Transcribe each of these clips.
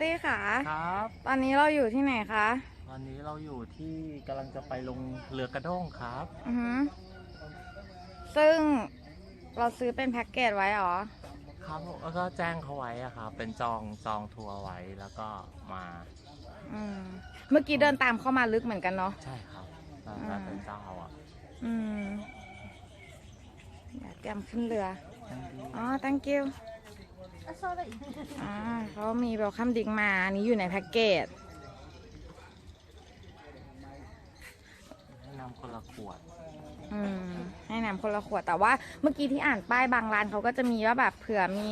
ตี้ค่ะครับตอนนี้เราอยู่ที่ไหนคะตอนนี้เราอยู่ที่กำลังจะไปลงเรือกระด้งครับอือฮึซึ่งเราซื้อเป็นแพ็กเกจไว้หรอครับแล้วก็แจ้งเขาไว้อะครับเป็นจองทัวร์ไว้แล้วก็มา อืมเมื่อกี้เดินตามเข้ามาลึกเหมือนกันเนาะใช่ครับแล้วเป็นเจ้าอ่ะอืมเตรียมขึ้นเรืออ๋อ thank you เขามีเวลคัมดิ้งมาอันนี้อยู่ในแพ็กเกจให้นำคนละขวดให้น้ำคนละขวดแต่ว่าเมื่อกี้ที่อ่านป้ายบางร้านเขาก็จะมีว่าแบบเผื่อมี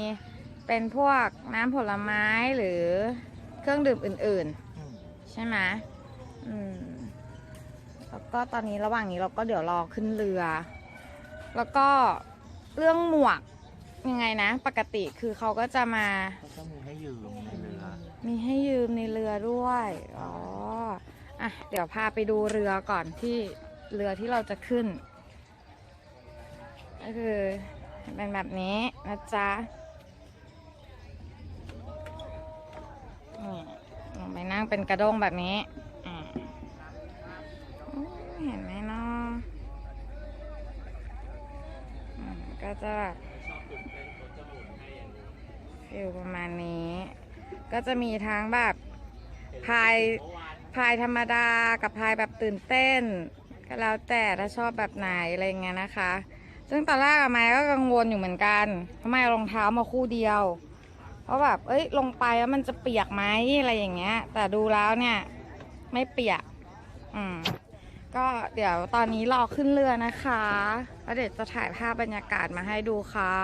เป็นพวกน้ำผลไม้หรือเครื่องดื่มอื่นๆใช่ไหมแล้วก็ตอนนี้ระหว่างนี้เราก็เดี๋ยวรอขึ้นเรือแล้วก็เรื่องหมวกยังไงนะปกติคือเขาก็จะมาก็มีให้ยืมในเรือมีให้ยืมในเรือด้วยอ๋ออ่ะเดี๋ยวพาไปดูเรือก่อนที่เรือที่เราจะขึ้นก็คือเป็นแบบนี้นะจ๊ะลงไปนั่งเป็นกระด้งแบบนี้เห็นไหมเนาะก็จะฟิลประมาณนี้ก็จะมีทั้งแบบพายธรรมดากับพายแบบตื่นเต้นก็แล้วแต่ถ้าชอบแบบไหนอะไรเงี้ยนะคะซึ่งตอนแรกอะไม้ก็กังวลอยู่เหมือนกันทำไมเอารองเท้ามาคู่เดียวเพราะแบบลงไปแล้วมันจะเปียกไหมอะไรอย่างเงี้ยแต่ดูแล้วเนี่ยไม่เปียกก็เดี๋ยวตอนนี้รอขึ้นเรือนะคะแล้วเดี๋ยวจะถ่ายภาพบรรยากาศมาให้ดูค่ะ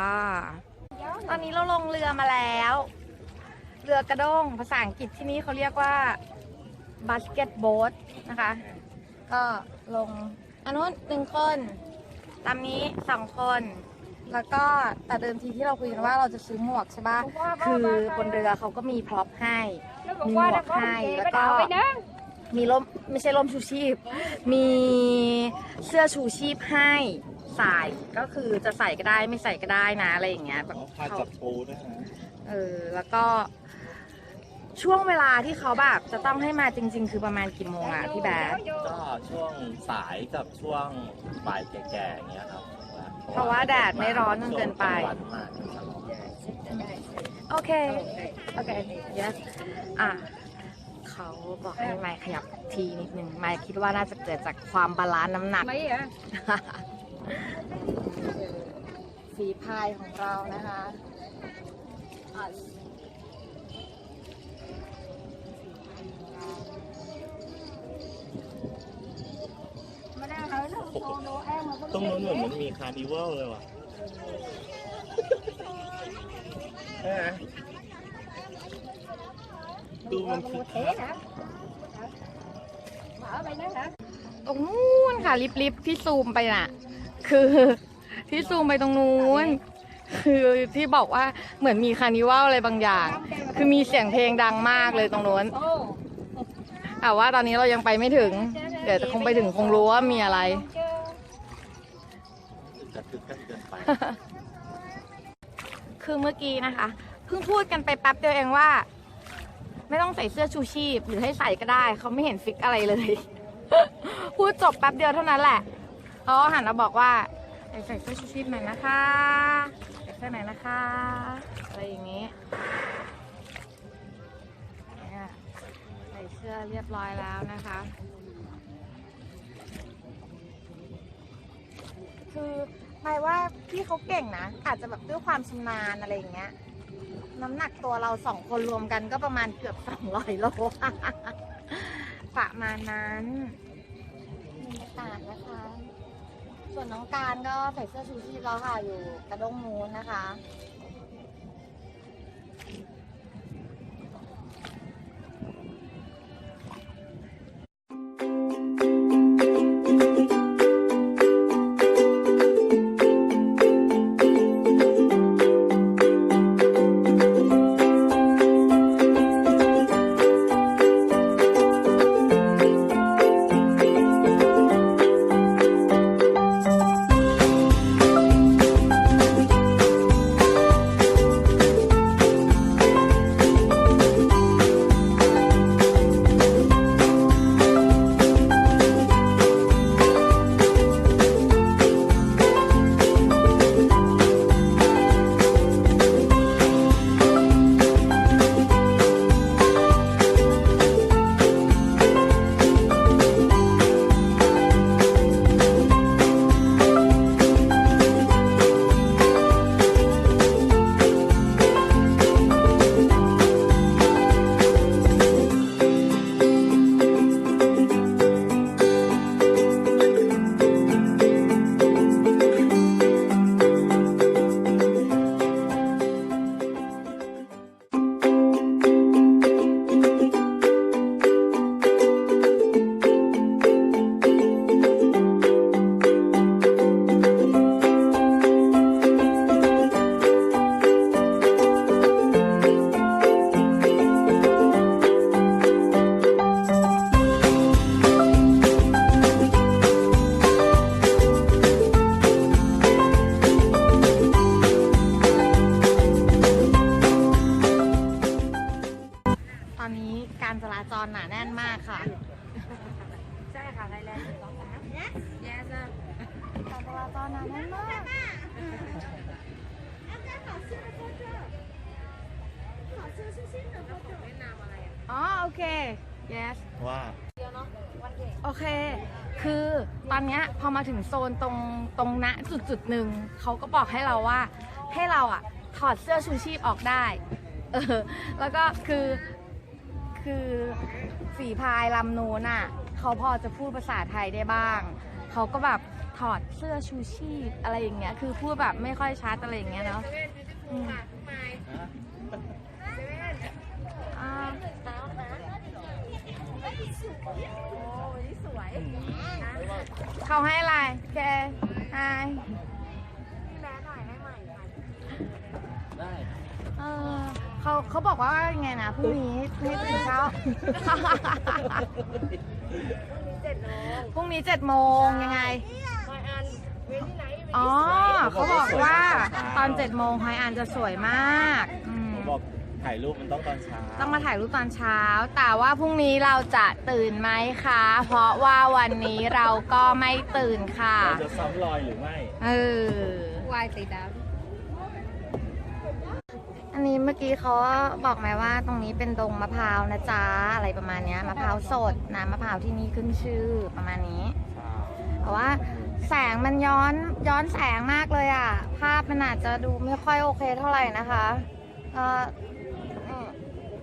ตอนนี้เราลงเรือมาแล้วเรือกระด้งภาษาอังกฤษที่นี่เขาเรียกว่าบาสเกตโบ๊ทนะคะก็ลงอันนู้น1 คนตามนี้2 คนแล้วก็แต่เดิมทีที่เราคุยกันว่าเราจะซื้อหมวกใช่ปะคือบนเรือเขาก็มีพร็อพให้มีหมวกให้แล้วก็มีร่มไม่ใช่ร่มชูชีพมีเสื้อชูชีพให้ใส่ก็คือจะใส่ก็ได้ไม่ใส่ก็ได้นะอะไรอย่างเงี้ยแบบผ้าจับปูด้วยนะแล้วก็ช่วงเวลาที่เขาแบบจะต้องให้มาจริงๆคือประมาณกี่โมงอะพี่แบ๊ก็ช่วงสายกับช่วงบ่ายแก่ๆอย่างเงี้ยครับเพราะว่าแดดไม่ร้อนจนเกินไปโอเคyes เขาบอกให้ไมค์ขยับทีนิดนึงไมค์คิดว่าน่าจะเกิดจากความบาลานซ์น้ำหนักฝีพายของเรานะคะตรงนู้นเหมือนมันมีคาร์นิวัลเลยว่ะใช่ไหมดูมันคือตรงนู้นค่ะลิฟที่ซูมไปน่ะคือที่ซูมไปตรงนู้นคือที่บอกว่าเหมือนมีคาร์นิวัลอะไรบางอย่างคือมีเสียงเพลงดังมากเลยตรงนู้นแต่ว่าตอนนี้เรายังไปไม่ถึงเดี๋ยวจะคงไปถึงคงรู้ว่ามีอะไรคือเมื่อกี้นะคะเพิ่งพูดกันไปแป๊บเดียวเองว่าไม่ต้องใส่เสื้อชูชีพหรือให้ใส่ก็ได้เขาไม่เห็นฟิกอะไรเลยพูดจบแป๊บเดียวเท่านั้นแหละเขาหันมาบอกว่าใส่เสื้อชูชีพหน่อยนะคะใส่เสื้อหน่อยนะคะอะไรอย่างนี้ใส่เสื้อเรียบร้อยแล้วนะคะคือหมายว่าพี่เขาเก่งนะอาจจะแบบด้วยความชำนาญอะไรอย่างเงี้ยน้ำหนักตัวเรา2 คนรวมกันก็ประมาณเกือบ200 โลประมาณนั้นบรรยากาศนะคะส่วนน้องการก็ใส่เสื้อชูชีพแล้วค่ะอยู่กระด้งนู้นนะคะ จรหนาแน่นมากค่ะ ใช่ค่ะไทยแลนด์2 3 Yes การจราจรหนาแน่นมากอ๋อโอเค yes ว่า โอเค คือตอนเนี้ยพอมาถึงโซนตรงณจุดหนึ่งเขาก็บอกให้เราว่าให้เราอ่ะถอดเสื้อชูชีพออกได้แล้วก็คือฝีพายลำนูนอ่ะเขาพอจะพูดภาษาไทยได้บ้างเขาก็แบบถอดเสื้อชูชีพอะไรอย่างเงี้ยคือพูดแบบไม่ค่อยชัดอะไรอย่างเงี้ยเนาะเขาให้อะไรแกให้ได้ เขาบอกว่าไงนะพรุ่งนี้ให้ตื่นเช้า พรุ่งนี้7 โมงยังไงอ๋อเขาบอกว่าตอน7 โมงฮอยอันจะสวยมากบอกถ่ายรูปมันต้องตอนเช้า ต้องมาถ่ายรูปตอนเช้าแต่ว่าพรุ่งนี้เราจะตื่นไหมคะเพราะว่าวันนี้เราก็ไม่ตื่นค่ะ เราจะซ้ำรอยหรือไม่วายติดดาวอันนี้เมื่อกี้เขาบอกไหมว่าตรงนี้เป็นดงมะพร้าวนะจ๊ะอะไรประมาณนี้มะพร้าวสดน้ำมะพร้าวที่นี่ขึ้นชื่อประมาณนี้แต่ว่าแสงมันย้อนแสงมากเลยอ่ะภาพมันอาจจะดูไม่ค่อยโอเคเท่าไหร่นะคะ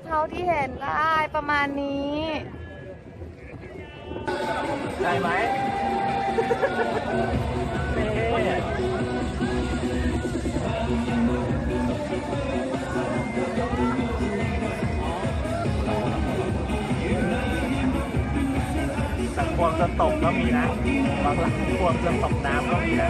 เท่าที่เห็นได้ประมาณนี้ได้ไหมแต่ควงจะตกก็มีนะบางหลังควงจะตกน้ำก็มีนะ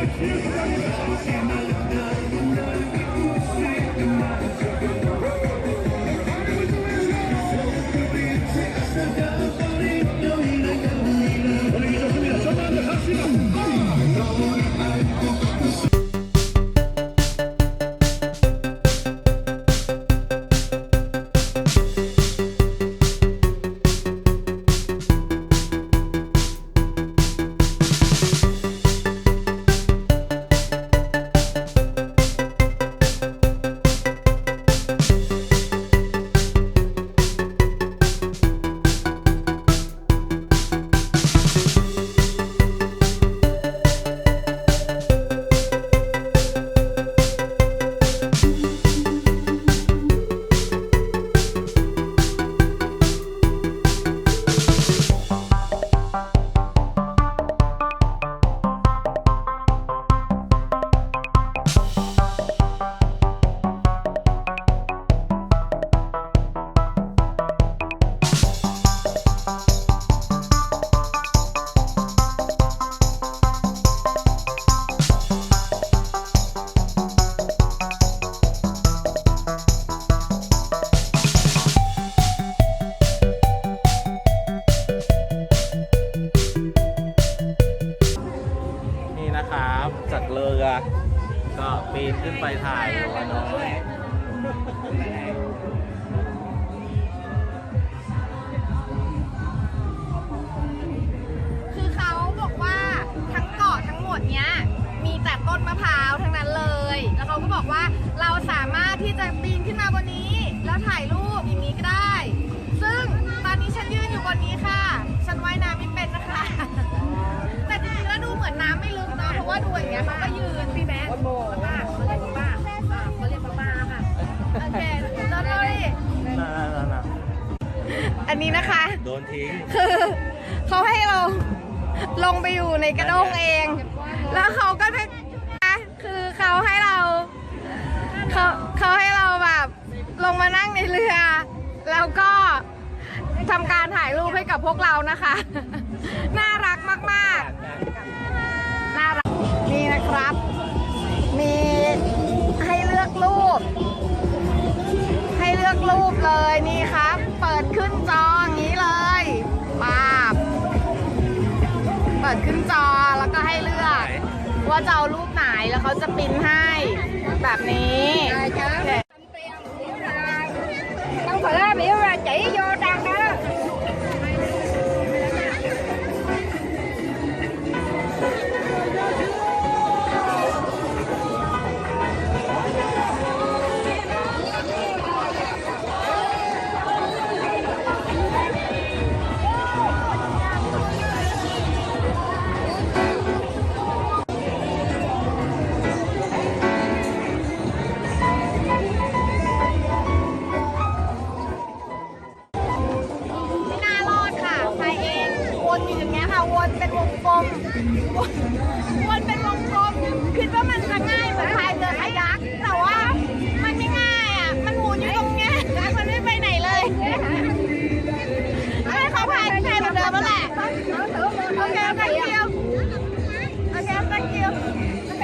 จากเรือก็ปีนขึ้นไปถ่ายวัวน้อยคือเขาบอกว่าทั้งเกาะทั้งหมดเนี้ยมีแต่ต้นมะพร้าวทั้งนั้นเลยแล้วเขาก็บอกว่าเราสามารถที่จะปีนขึ้นมาบนนี้แล้วถ่ายรูปอย่างนี้ก็ได้ซึ่งตอนนี้ฉันยืนอยู่บนนี้ค่ะฉันว่ายน้ำไม่เป็นนะคะแต่จริงๆแล้วดูเหมือนน้ำไม่ลึกเนาะเพราะว่าดูอย่างเงี้ยเขาก็ยืนพี่แบ๊ะป้าเขาเรียกป้าค่ะโอเคโดนเลยอันนี้นะคะโดนทิ้งคือเขาให้เราลงไปอยู่ในกระด้งเองแล้วเขาก็คือเขาให้เราแบบลงมานั่งในเรือแล้วก็ทำการถ่ายรูปให้กับพวกเรานะคะน่ารักมากๆน่ารักนี่นะครับมีให้เลือกรูปเลยนี่ครับเปิดขึ้นจออย่างนี้เลยป๊าบเปิดขึ้นจอแล้วก็ให้เลือกว่าจะเอารูปไหนแล้วเขาจะปริ้นให้แบบนี้Không phải là biểu là chỉ vô trang đó วนเป็นวงกลมคิดว่ามันจะง่ายเหมือนพายเรือคายักแต่ว่ามันไม่ง่ายอ่ะมันหมุนอยู่ตรงเนี้ยมันไม่ไปไหนเลยให้เขาพายเหมือนเดิมแล้วแหละโอเค thank you โอเค thank you โอเค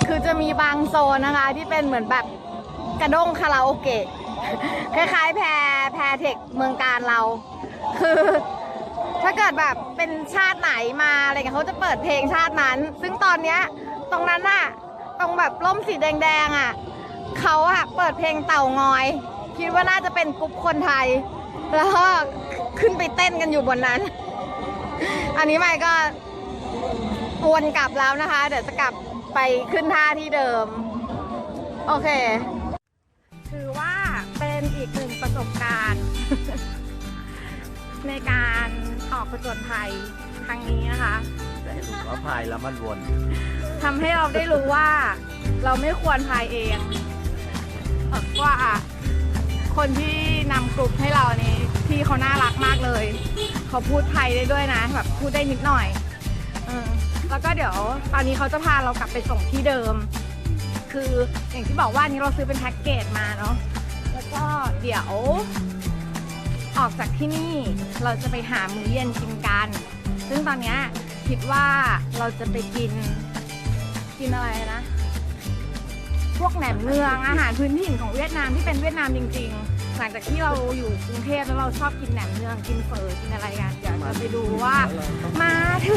คือจะมีบางโซนนะคะที่เป็นเหมือนแบบกระด้งคาราโอเกะ คล้ายๆแพรเทคเมืองการเรา คือถ้าเกิดแบบเป็นชาติไหนมาอะไรเงี้ยเขาจะเปิดเพลงชาตินั้น ซึ่งตอนเนี้ยตรงนั้นน่ะตรงแบบร่มสีแดงๆอ่ะเขาอะเปิดเพลงเต่างอย คิดว่าน่าจะเป็นกลุ่มคนไทย แล้วก็ขึ้นไปเต้นกันอยู่บนนั้น อันนี้ไม่ก็วนกลับแล้วนะคะ เดี๋ยวจะกลับไปขึ้นท่าที่เดิม โอเค ถือว่าเป็นอีกหนึ่งประสบการณ์ ในการออกผจญภัยครั้งนี้นะคะ แต่ถูกว่าพายแล้วมันวน ทำให้เราได้รู้ว่าเราไม่ควรพายเองว่าคนที่นำกลุ่มให้เรานี้พี่เขาน่ารักมากเลย เขาพูดไทยได้ด้วยนะแบบพูดได้นิดหน่อยแล้วก็เดี๋ยวตอนนี้เขาจะพาเรากลับไปส่งที่เดิม คืออย่างที่บอกว่านี้เราซื้อเป็นแพ็กเกจมาเนาะแล้วก็เดี๋ยวออกจากที่นี่เราจะไปหามื้อเย็นกินกัน ซึ่งตอนนี้คิดว่าเราจะไปกินอะไรนะพวกแหนมเนืองอาหารพื้นถิ่นของเวียดนามที่เป็นเวียดนามจริงๆหลังจากที่เราอยู่กรุงเทพแล้วเราชอบกินแหนมเนืองกินเฝอกินอะไรกันเดี๋ยวจะไปดูว่ามาถึ